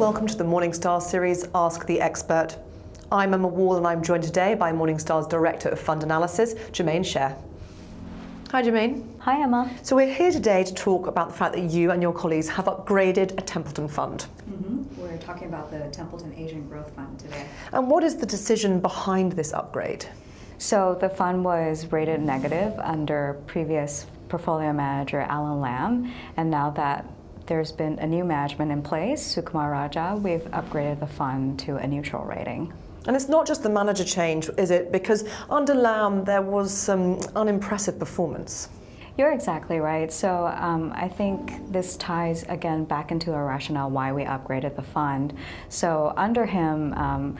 welcome to the Morningstar series, Ask the Expert. I'm Emma Wall and I'm joined today by Morningstar's Director of Fund Analysis, Germaine Share. Hi Germaine. Hi Emma. So we're here today to talk about the fact that you and your colleagues have upgraded a Templeton fund. We're talking about the Templeton Asian Growth Fund today. And what is the decision behind this upgrade? So the fund was rated negative under previous portfolio manager Alan Lam, and now that there's been a new management in place, Sukumar Raja, we've upgraded the fund to a neutral rating. And it's not just the manager change, is it? Because under Lam there was some unimpressive performance. You're exactly right. So I think this ties again back into a rationale why we upgraded the fund. So under him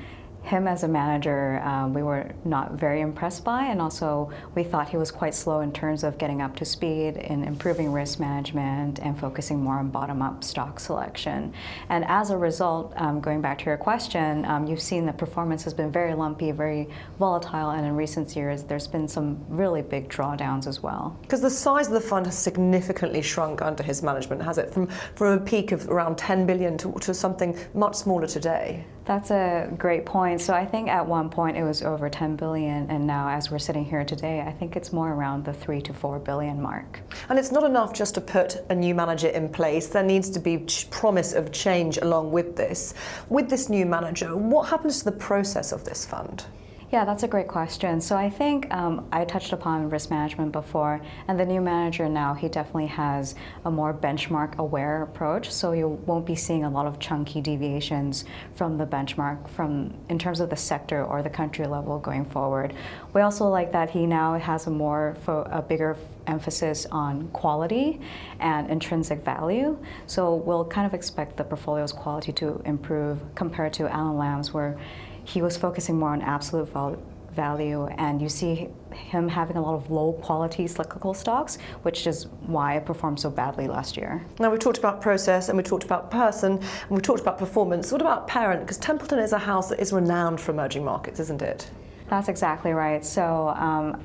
as a manager, we were not very impressed by, and also we thought he was quite slow in terms of getting up to speed in improving risk management and focusing more on bottom-up stock selection. And as a result, going back to your question, you've seen that performance has been very lumpy, very volatile, and in recent years there's been some really big drawdowns as well. Because the size of the fund has significantly shrunk under his management, has it? From a peak of around 10 billion to something much smaller today. That's a great point. So I think at one point it was over 10 billion, and now as we're sitting here today, I think it's more around the 3 to 4 billion mark. And it's not enough just to put a new manager in place. There needs to be promise of change along with this. With this new manager, what happens to the process of this fund? Yeah, that's a great question. So I think I touched upon risk management before, and the new manager now, he definitely has a more benchmark-aware approach, so you won't be seeing a lot of chunky deviations from the benchmark in terms of the sector or the country level going forward. We also like that he now has a bigger emphasis on quality and intrinsic value. So we'll kind of expect the portfolio's quality to improve compared to Alan Lam's, where he was focusing more on absolute value, and you see him having a lot of low quality cyclical stocks, which is why it performed so badly last year. Now we talked about process and we talked about person and we talked about performance. What about parent? Because Templeton is a house that is renowned for emerging markets, isn't it? That's exactly right. So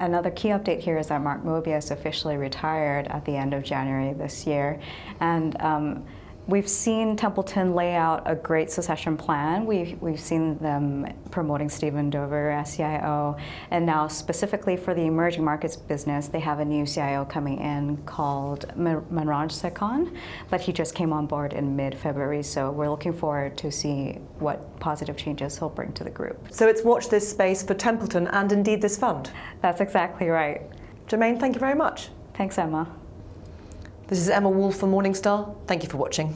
another key update here is that Mark Mobius officially retired at the end of January this year. And we've seen Templeton lay out a great succession plan. We've seen them promoting Stephen Dover as CIO, and now specifically for the emerging markets business, they have a new CIO coming in called Manraj Sekhan, but he just came on board in mid-February, so we're looking forward to see what positive changes he'll bring to the group. So it's watch this space for Templeton and indeed this fund. That's exactly right. Germaine, thank you very much. Thanks, Emma. This is Emma Wall for Morningstar. Thank you for watching.